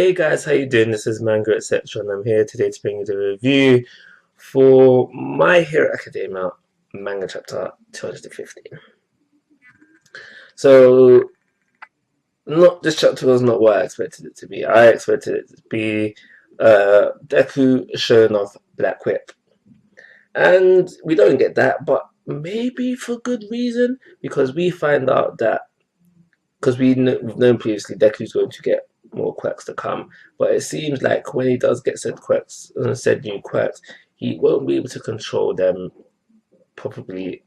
Hey guys, how you doing? This is Manga etc. and I'm here today to bring you the review for My Hero Academia manga chapter 215. So, not this chapter was not what I expected it to be. I expected it to be Deku showing off Black Whip, and we don't get that, but maybe for good reason because we find out that because we've known previously Deku's going to get more quirks to come, but it seems like when he does get said quirks, said new quirks, he won't be able to control them properly,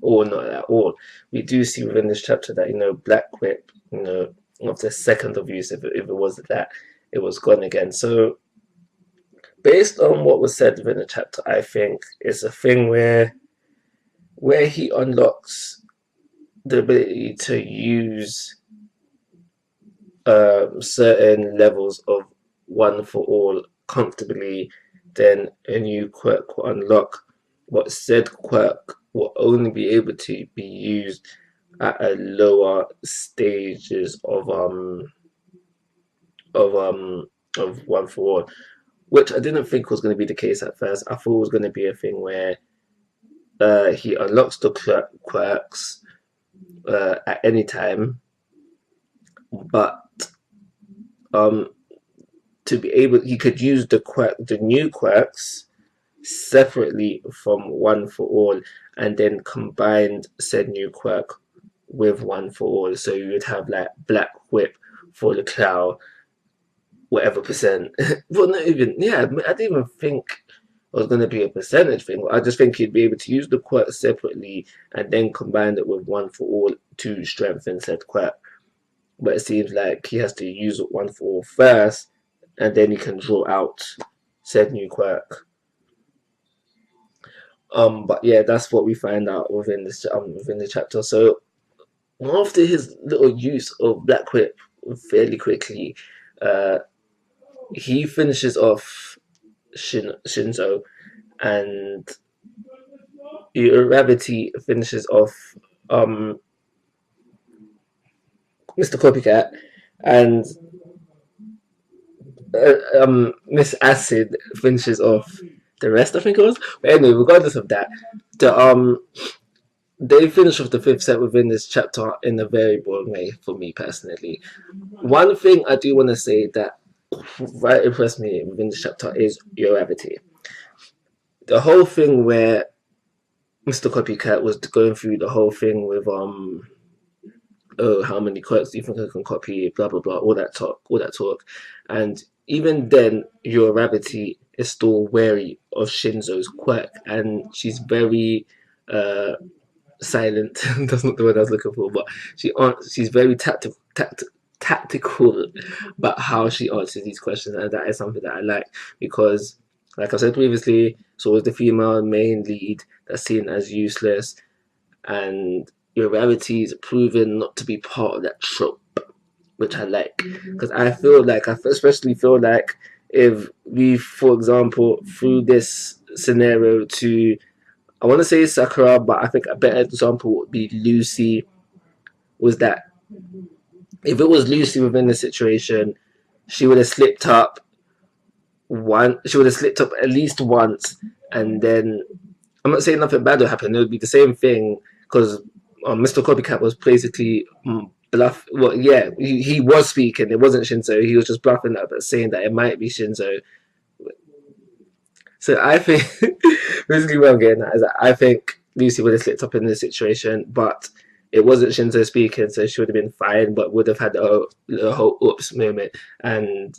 or not at all. We do see within this chapter that Black Whip, after the second of use, if it was that, it was gone again. So based on what was said within the chapter, I think it's a thing where he unlocks the ability to use certain levels of one for all comfortably, then a new quirk will unlock. What said quirk will only be able to be used at a lower stages of one for all, which I didn't think was going to be the case at first. I thought it was going to be a thing where he unlocks the quirks at any time, but to be able, he could use the new quirks separately from one for all, and then combine said new quirk with one for all. So you would have like Black Whip for the cloud, whatever percent. Well, not even, yeah, I didn't even think it was going to be a percentage thing. I just think he'd be able to use the quirk separately and then combine it with one for all to strengthen said quirk. But it seems like he has to use one for all first, and then he can draw out said new quirk. But yeah, that's what we find out within the chapter. So after his little use of Black Whip fairly quickly, he finishes off Shinso, and Gravity finishes off Mr. Copycat, and Miss Acid finishes off the rest, I think it was. But anyway, regardless of that, they finish off the fifth set within this chapter in a very boring way for me personally. One thing I do want to say that right impressed me within this chapter is Gravity. The whole thing where Mr. Copycat was going through the whole thing with oh, how many quirks do you think I can copy, blah blah blah, all that talk, and even then your Gravity is still wary of Shinso's quirk, and she's very silent. That's not the word I was looking for, but she's very tactical about how she answers these questions, and that is something that I like because, like I said previously, so was the female main lead that's seen as useless, and your Gravity is proven not to be part of that trope, which I like because I especially feel like if we, for example, through this scenario to, I want to say Sakura, but I think a better example would be Lucy. Was that if it was Lucy within the situation, she would have slipped up at least once, and then I'm not saying nothing bad would happen. It would be the same thing because Mr. Copycat was basically bluff. Well, yeah, he was speaking. It wasn't Shinso. He was just bluffing that, but saying that it might be Shinso. So I think basically what I'm getting at is that I think Lucy would have slipped up in this situation, but it wasn't Shinso speaking, so she would have been fine, but would have had a whole oops moment and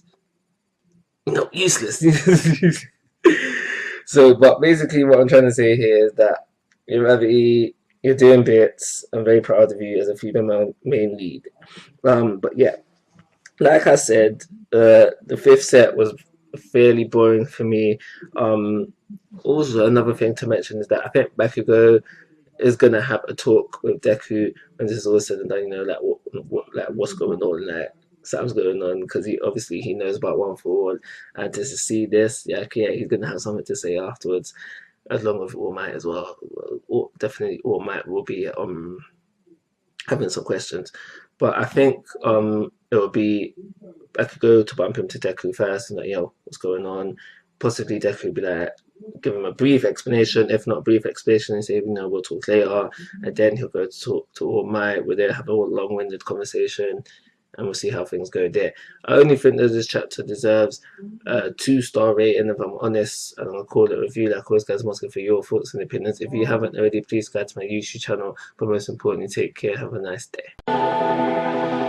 useless. So, but basically what I'm trying to say here is that you're doing bits. I'm very proud of you as a female main lead. But yeah, like I said, the fifth set was fairly boring for me. Also, another thing to mention is that I think Bakugo is gonna have a talk with Deku when this is all said and done. Like what's going on, like Sam's going on, because he knows about one for all, and to see this, yeah, he's gonna have something to say afterwards, as long as All Might as well. Definitely, All Might will be having some questions, but I think it would be, I could go to bump him to Deku first and like, yo, what's going on? Possibly Deku would be like, give him a brief explanation, if not a brief explanation, and say, you know, we'll talk later. And then he'll go to talk to All Might, where they have a long winded conversation, and we'll see how things go there. I only think that this chapter deserves a 2-star rating, if I'm honest, and I'm gonna call it a review. Like always, guys, I'm asking for your thoughts and opinions. If you haven't already, please subscribe to my YouTube channel. But most importantly, take care. Have a nice day.